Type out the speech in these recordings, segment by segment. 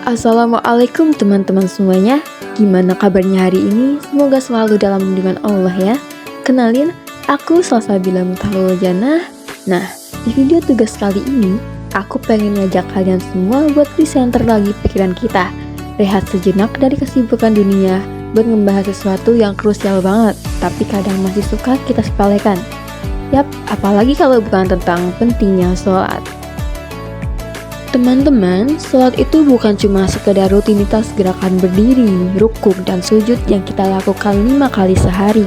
Assalamualaikum teman-teman semuanya. Gimana kabarnya hari ini? Semoga selalu dalam lindungan Allah ya. Kenalin, aku Salsabila Mutahul Jannah. Nah, di video tugas kali ini, aku pengen ngajak kalian semua buat recenter lagi pikiran kita. Rehat sejenak dari kesibukan dunia buat ngebahas sesuatu yang krusial banget, tapi kadang masih suka kita sepelekan. Yap, apalagi kalau bukan tentang pentingnya sholat. Teman-teman, sholat itu bukan cuma sekedar rutinitas gerakan berdiri, rukuk, dan sujud yang kita lakukan 5 kali sehari.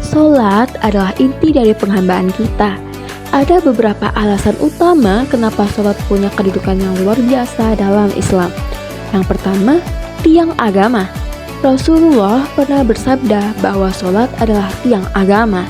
Sholat adalah inti dari penghambaan kita. Ada beberapa alasan utama kenapa sholat punya kedudukan yang luar biasa dalam Islam. Yang pertama, tiang agama. Rasulullah pernah bersabda bahwa sholat adalah tiang agama.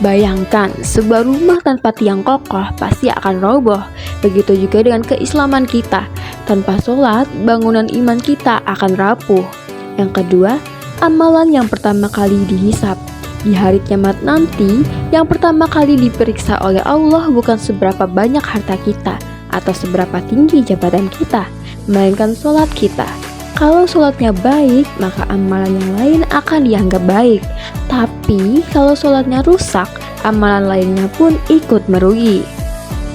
Bayangkan, sebuah rumah tanpa tiang kokoh pasti akan roboh. Begitu juga dengan keislaman kita. Tanpa sholat, bangunan iman kita akan rapuh. Yang kedua, amalan yang pertama kali dihisap. Di hari kiamat nanti, yang pertama kali diperiksa oleh Allah bukan seberapa banyak harta kita atau seberapa tinggi jabatan kita, melainkan sholat kita. Kalau sholatnya baik, maka amalan yang lain akan dianggap baik. Tapi kalau sholatnya rusak, amalan lainnya pun ikut merugi.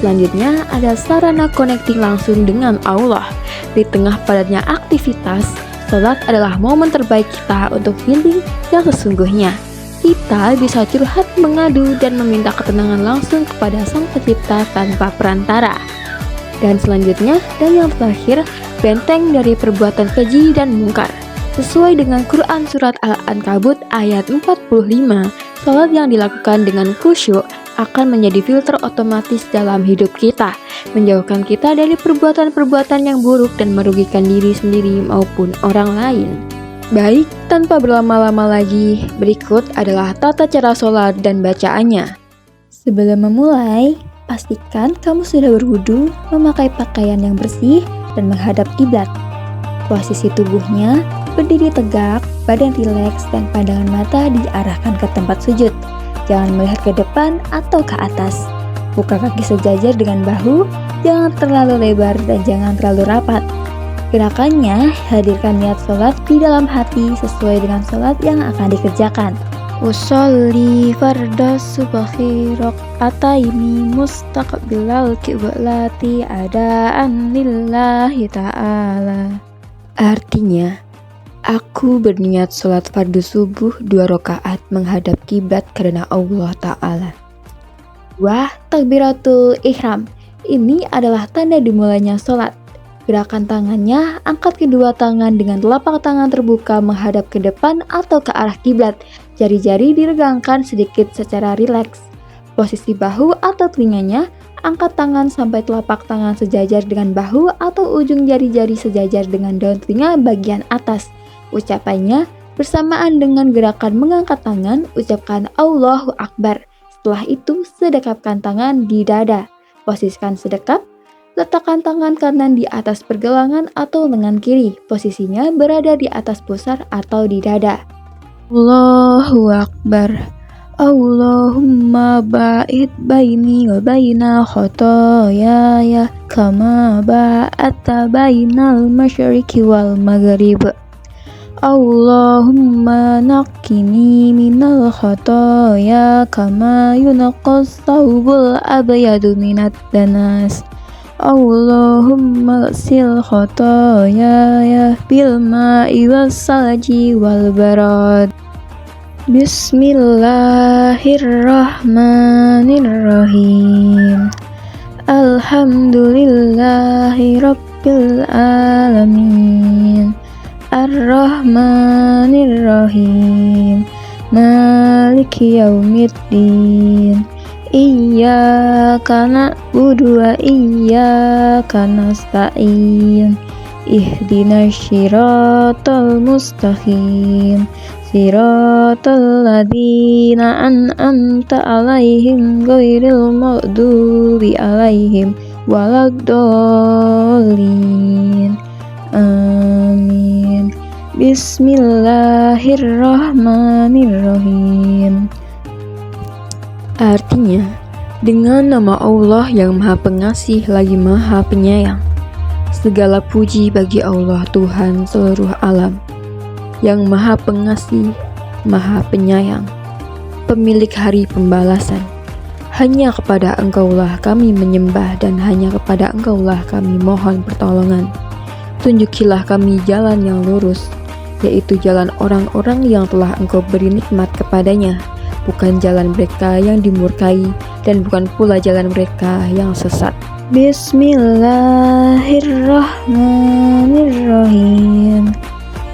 Selanjutnya ada sarana connecting langsung dengan Allah. Di tengah padatnya aktivitas, sholat adalah momen terbaik kita untuk healing yang sesungguhnya. Kita bisa curhat, mengadu, dan meminta ketenangan langsung kepada Sang Pencipta tanpa perantara. Dan selanjutnya, dan yang terakhir, benteng dari perbuatan keji dan mungkar. Sesuai dengan Quran Surat Al-Ankabut ayat 45, sholat yang dilakukan dengan khusyuk akan menjadi filter otomatis dalam hidup kita, menjauhkan kita dari perbuatan-perbuatan yang buruk dan merugikan diri sendiri maupun orang lain. Baik, tanpa berlama-lama lagi, berikut adalah tata cara sholat dan bacaannya. Sebelum memulai, pastikan kamu sudah berwudu, memakai pakaian yang bersih, dan menghadap kiblat. Posisi tubuhnya berdiri tegak, badan rileks, dan pandangan mata diarahkan ke tempat sujud. Jangan melihat ke depan atau ke atas. Buka kaki sejajar dengan bahu, jangan terlalu lebar dan jangan terlalu rapat. Gerakannya, hadirkan niat sholat di dalam hati sesuai dengan sholat yang akan dikerjakan. Usolli fardas subahi raq'ataini mustaqbilal qiblati adaan lillahi ta'ala. Artinya, aku berniat sholat fardu subuh 2 rakaat menghadap kiblat karena Allah Ta'ala. Wah, takbiratul ihram. Ini adalah tanda dimulainya sholat. Gerakan tangannya, angkat kedua tangan dengan telapak tangan terbuka menghadap ke depan atau ke arah kiblat. Jari-jari diregangkan sedikit secara rileks. Posisi bahu atau telinganya, angkat tangan sampai telapak tangan sejajar dengan bahu atau ujung jari-jari sejajar dengan daun telinga bagian atas. Ucapannya, bersamaan dengan gerakan mengangkat tangan, ucapkan Allahu Akbar. Setelah itu, sedekapkan tangan di dada. Posisikan sedekap. Letakkan tangan kanan di atas pergelangan atau lengan kiri. Posisinya berada di atas pusar atau di dada. Allahu Akbar. Allahumma ba'id baini wa baina khotoyaya kama ba'atta bainal masyriqi wal maghrib. Allahumma naqqini minal khotoya kama yunaqqas thawbul abyadu minad danas. Allahumma ghsil khotoyaya bil ma'i was salji wal barad. Bismillahirrahmanirrahim. Alhamdulillahi rabbil alamin. Ar-Rahmanir-Rahim. Maliki yaumiddin. Iyyaka na'budu wa iyyaka nasta'in. Ihdinas siratal mustaqim. Siratal ladzina an'amta 'alaihim ghairil maghdubi 'alaihim waladdallin. Amin. Bismillahirrahmanirrahim. Artinya, dengan nama Allah yang Maha Pengasih lagi Maha Penyayang. Segala puji bagi Allah Tuhan seluruh alam, yang Maha Pengasih, Maha Penyayang, pemilik hari pembalasan. Hanya kepada Engkaulah kami menyembah dan hanya kepada Engkaulah kami mohon pertolongan. Tunjukilah kami jalan yang lurus, yaitu jalan orang-orang yang telah Engkau beri nikmat kepadanya, bukan jalan mereka yang dimurkai dan bukan pula jalan mereka yang sesat. Bismillahirrahmanirrahim.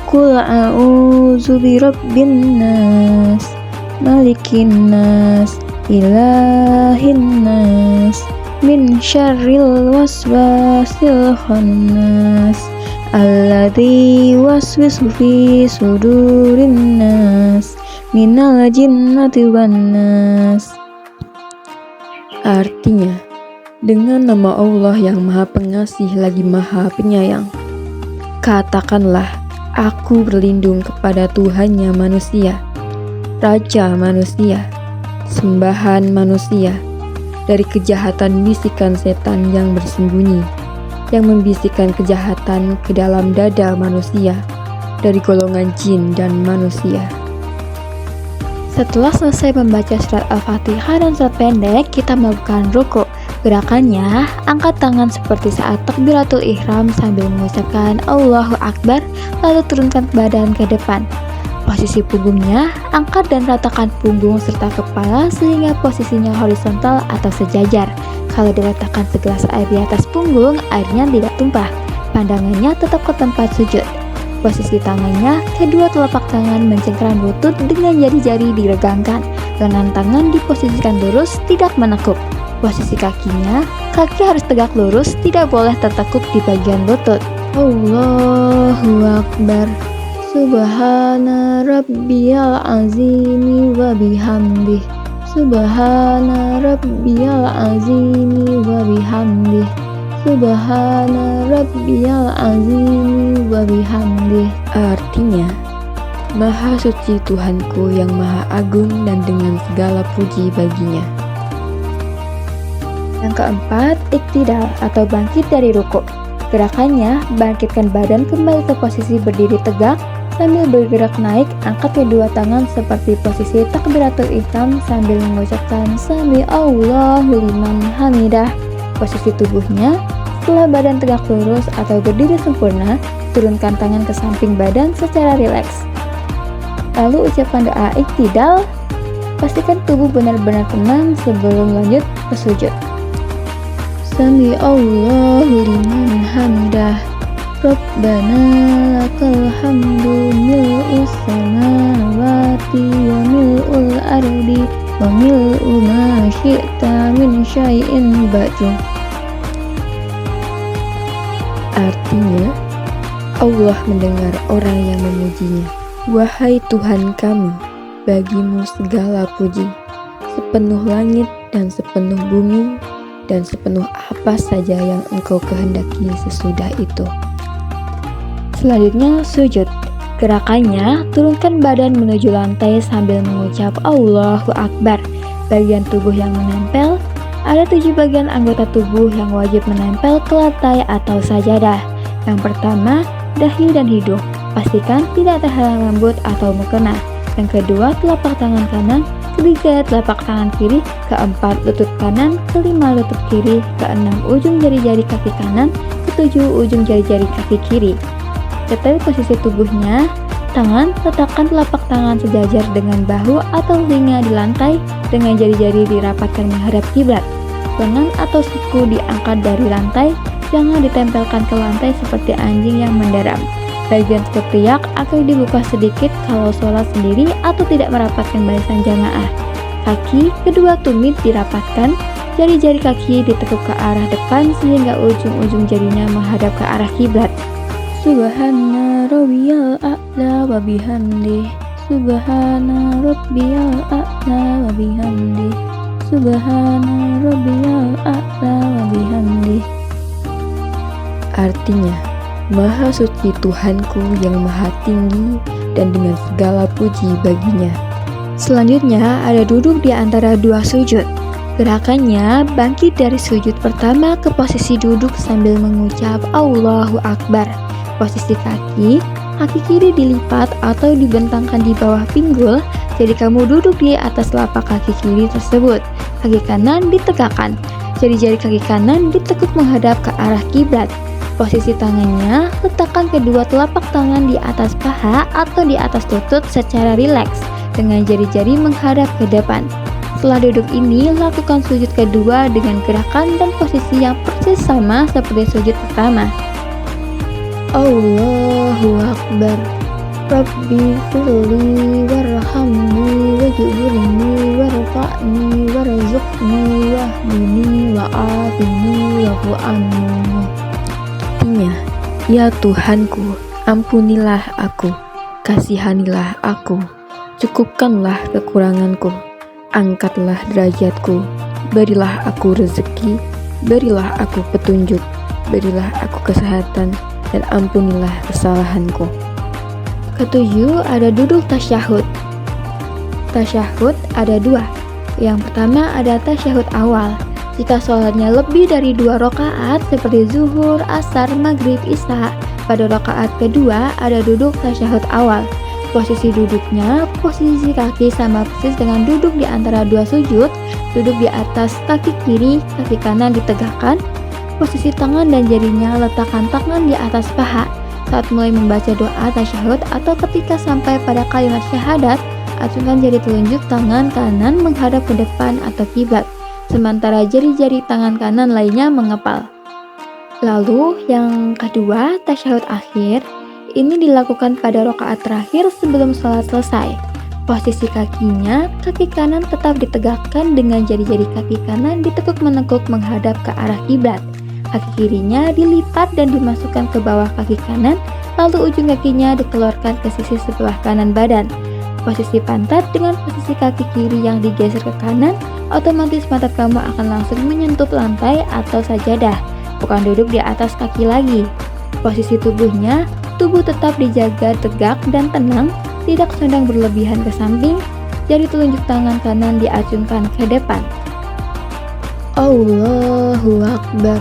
Qul a'udzu birabbin nas, malikin nas, ilahin nas, min syarril waswasil khannas, alladzi waswisu fi sudurin nas, minal jinnati wan nas. Artinya, dengan nama Allah yang Maha Pengasih lagi Maha Penyayang. Katakanlah, aku berlindung kepada Tuhannya manusia, Raja manusia, sembahan manusia, dari kejahatan bisikan setan yang bersembunyi, yang membisikkan kejahatan ke dalam dada manusia, dari golongan jin dan manusia. Setelah selesai membaca surat Al-Fatihah dan surat pendek, kita melakukan rukuk. Gerakannya, angkat tangan seperti saat takbiratul ihram sambil mengucapkan Allahu Akbar, lalu turunkan badan ke depan. Posisi punggungnya, angkat dan ratakan punggung serta kepala sehingga posisinya horizontal atau sejajar. Kalau diletakkan segelas air di atas punggung, airnya tidak tumpah. Pandangannya tetap ke tempat sujud. Posisi tangannya, kedua telapak tangan mencengkeram lutut dengan jari-jari diregangkan. Lengan tangan diposisikan lurus, tidak menekuk. Posisi kakinya, kaki harus tegak lurus, tidak boleh tertekuk di bagian lutut. Allahu Akbar. Subhana rabbiyal azimi wa bihamdih. Subhana rabbiyal azimi wa bihamdih. Subhana rabbiyal azimi wa bihamdih. Artinya, Maha suci Tuhanku yang Maha agung dan dengan segala puji baginya. Yang keempat, iktidal atau bangkit dari rukuk. Gerakannya, bangkitkan badan kembali ke posisi berdiri tegak sambil bergerak naik, angkat kedua tangan seperti posisi takbiratul ihram sambil mengucapkan Sami Allahu liman hamidah. Posisi tubuhnya, setelah badan tegak lurus atau berdiri sempurna, turunkan tangan ke samping badan secara rileks. Lalu ucapkan doa iktidal. Pastikan tubuh benar-benar tenang sebelum lanjut ke sujud. Sami Allahu liman hamidah. Rabbana lakal hamdu mil'us samawati wa mil'ul ardi wa mil'u ma syi'ta min syai'in ba'du. Artinya, Allah mendengar orang yang memujinya. Wahai Tuhan kami, bagimu segala puji, sepenuh langit dan sepenuh bumi, dan sepenuh apa saja yang Engkau kehendaki sesudah itu. Selanjutnya, sujud. Gerakannya, turunkan badan menuju lantai sambil mengucap Allahu Akbar. Bagian tubuh yang menempel, ada 7 bagian anggota tubuh yang wajib menempel ke lantai atau sajadah. Yang pertama, dahi dan hidung. Pastikan tidak terhalang rambut atau mukena. Yang kedua, telapak tangan kanan. Ketiga, telapak tangan kiri. Keempat, lutut kanan. Kelima, lutut kiri. Keenam, ujung jari-jari kaki kanan. Ketujuh, ujung jari-jari kaki kiri. Detail posisi tubuhnya, tangan, letakkan telapak tangan sejajar dengan bahu atau telinga di lantai dengan jari-jari dirapatkan menghadap kiblat. Lengan atau siku diangkat dari lantai, jangan ditempelkan ke lantai seperti anjing yang mendaram. Bagian tutup riak akan dibuka sedikit kalau sholat sendiri atau tidak merapatkan barisan jamaah. Kaki kedua tumit dirapatkan, jari-jari kaki ditekuk ke arah depan sehingga ujung-ujung jarinya menghadap ke arah kiblat. Subhana rabbiyal a'la wa bihamdih. Subhana rabbiyal a'la wa bihamdih. Subhana rabbiyal a'la wa bihamdih. Artinya, Maha suci Tuhanku yang maha tinggi dan dengan segala puji baginya. Selanjutnya ada duduk di antara dua sujud. Gerakannya bangkit dari sujud pertama ke posisi duduk sambil mengucap Allahu Akbar. Posisi kaki kiri dilipat atau dibentangkan di bawah pinggul, jadi kamu duduk di atas telapak kaki kiri tersebut. Kaki kanan ditegakkan, jadi jari kaki kanan ditekuk menghadap ke arah kiblat. Posisi tangannya, letakkan kedua telapak tangan di atas paha atau di atas lutut secara rileks, dengan jari-jari menghadap ke depan. Setelah duduk ini, lakukan sujud kedua dengan gerakan dan posisi yang persis sama seperti sujud pertama. Allahu Akbar. Rabbi firli warhamni wajburni warfa'ni warzuqni wahdini wa'afini wa'fu anni. Artinya, ya Tuhanku, ampunilah aku, kasihanilah aku, cukupkanlah kekuranganku, angkatlah derajatku, berilah aku rezeki, berilah aku petunjuk, berilah aku kesehatan, dan ampunilah kesalahanku. Ketujuh, ada duduk tasyahud. Tasyahud ada dua. Yang pertama ada tasyahud awal. Jika sholatnya lebih dari 2 rakaat seperti zuhur, asar, maghrib, isya, pada rakaat kedua ada duduk tasyahud awal. Posisi duduknya, posisi kaki sama persis dengan duduk di antara 2 sujud, duduk di atas kaki kiri, kaki kanan ditegakkan. Posisi tangan dan jarinya, letakkan tangan di atas paha. Saat mulai membaca doa tasyahud atau ketika sampai pada kalimat syahadat, acungkan jari telunjuk tangan kanan menghadap ke depan atau kiblat, sementara jari-jari tangan kanan lainnya mengepal. Lalu yang kedua, tasyahud akhir. Ini dilakukan pada rakaat terakhir sebelum sholat selesai. Posisi kakinya, kaki kanan tetap ditegakkan dengan jari-jari kaki kanan ditekuk menekuk menghadap ke arah kiblat. Kaki kirinya dilipat dan dimasukkan ke bawah kaki kanan, lalu ujung kakinya dikeluarkan ke sisi sebelah kanan badan. Posisi pantat dengan posisi kaki kiri yang digeser ke kanan, otomatis pantat kamu akan langsung menyentuh lantai atau sajadah, bukan duduk di atas kaki lagi. Posisi tubuhnya, tubuh tetap dijaga tegak dan tenang, tidak sedang berlebihan ke samping, jari telunjuk tangan kanan diacungkan ke depan. Allahu Akbar.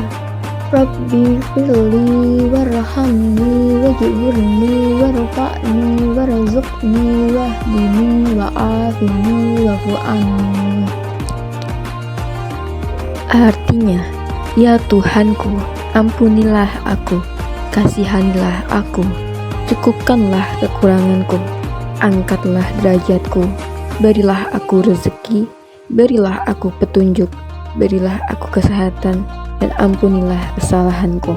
Rabbi firli warhamni wajburni warfa'ni warzuqni wahdini wa'afini wa'fu anni. Artinya, ya Tuhanku, ampunilah aku, kasihanilah aku, cukupkanlah kekuranganku, angkatlah derajatku, berilah aku rezeki, berilah aku petunjuk, berilah aku kesehatan, dan ampunilah kesalahanku.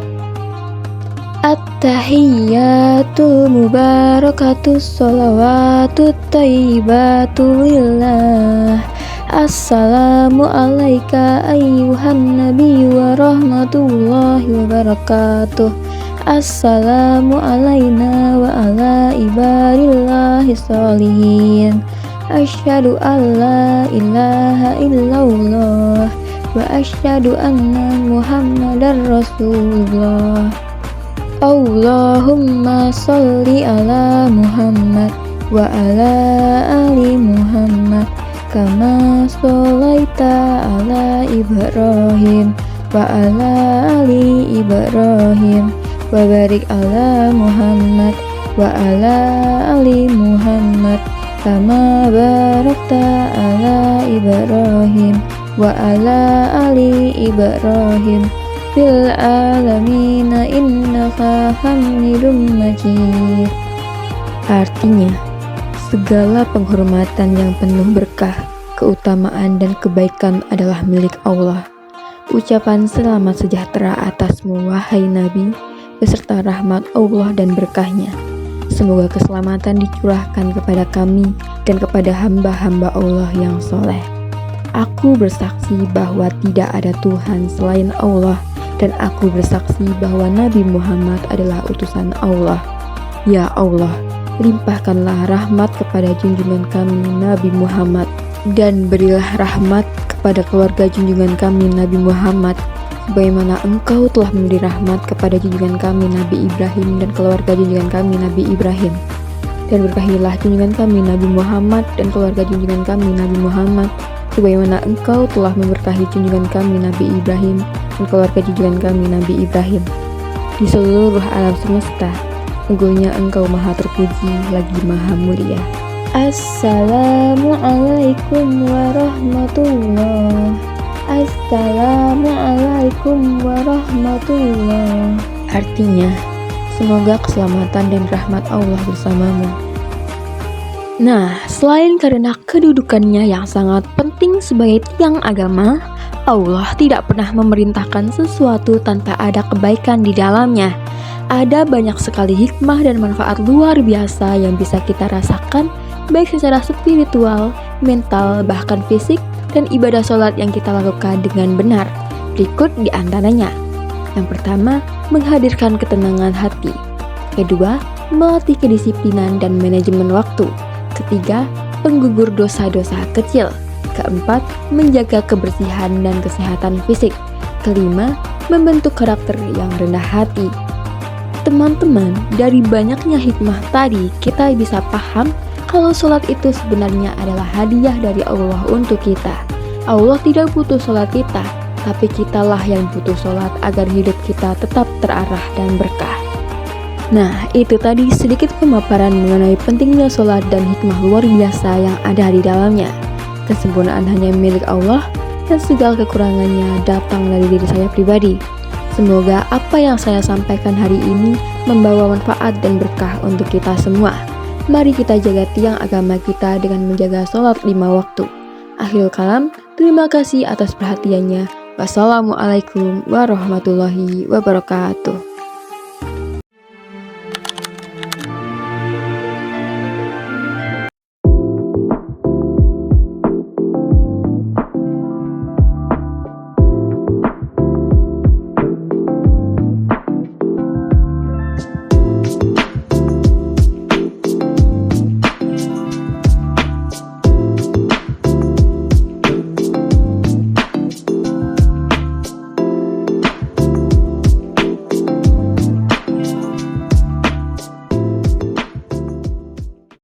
At-tahiyyatu mubarakatu sholawatu thayyibatu lillah. Assalamu alaika ayyuhan nabi wa rahmatullahi wa barakatuh. Assalamu alaina wa ala ibadillahi sholihin. Asyhadu an la ilaha illallah wa asyhadu anna Muhammadar Rasulullah. Allahumma sholli ala Muhammad wa ala ali Muhammad kama sholaita ala Ibrahim wa ala ali Ibrahim wa barik ala Muhammad wa ala ali Muhammad kama barakta ala Ibrahim wa ala ali Ibrahim fil alamina innaka hamidum majid. Artinya, segala penghormatan yang penuh berkah, keutamaan dan kebaikan adalah milik Allah. Ucapan selamat sejahtera atasmu wahai Nabi, beserta rahmat Allah dan berkahnya. Semoga keselamatan dicurahkan kepada kami dan kepada hamba-hamba Allah yang soleh. Aku bersaksi bahwa tidak ada Tuhan selain Allah, dan aku bersaksi bahwa Nabi Muhammad adalah utusan Allah. Ya Allah, limpahkanlah rahmat kepada junjungan kami Nabi Muhammad, dan berilah rahmat kepada keluarga junjungan kami Nabi Muhammad, sebagaimana Engkau telah memberi rahmat kepada junjungan kami Nabi Ibrahim dan keluarga junjungan kami Nabi Ibrahim. Dan berkahilah junjungan kami Nabi Muhammad dan keluarga junjungan kami Nabi Muhammad, sebagaimana Engkau telah memberkahi junjungan kami Nabi Ibrahim dan keluarga junjungan kami Nabi Ibrahim di seluruh alam semesta. Sungguhnya Engkau maha terpuji lagi maha mulia. Assalamualaikum warahmatullah. Assalamualaikum warahmatullah. Artinya, semoga keselamatan dan rahmat Allah bersamamu. Nah, selain karena kedudukannya yang sangat penting sebagai tiang agama, Allah tidak pernah memerintahkan sesuatu tanpa ada kebaikan di dalamnya. Ada banyak sekali hikmah dan manfaat luar biasa yang bisa kita rasakan, baik secara spiritual, mental, bahkan fisik, dan ibadah sholat yang kita lakukan dengan benar. Berikut di antaranya. Yang pertama, menghadirkan ketenangan hati. Kedua, melatih kedisiplinan dan manajemen waktu. Ketiga, penggugur dosa-dosa kecil. Keempat, menjaga kebersihan dan kesehatan fisik. Kelima, membentuk karakter yang rendah hati. Teman-teman, dari banyaknya hikmah tadi, kita bisa paham kalau sholat itu sebenarnya adalah hadiah dari Allah untuk kita. Allah tidak butuh sholat kita, tapi kitalah yang butuh sholat agar hidup kita tetap terarah dan berkah. Nah, itu tadi sedikit pemaparan mengenai pentingnya sholat dan hikmah luar biasa yang ada di dalamnya. Kesempurnaan hanya milik Allah dan segala kekurangannya datang dari diri saya pribadi. Semoga apa yang saya sampaikan hari ini membawa manfaat dan berkah untuk kita semua. Mari kita jaga tiang agama kita dengan menjaga sholat 5 waktu. Akhirul kalam, terima kasih atas perhatiannya. Wassalamualaikum warahmatullahi wabarakatuh.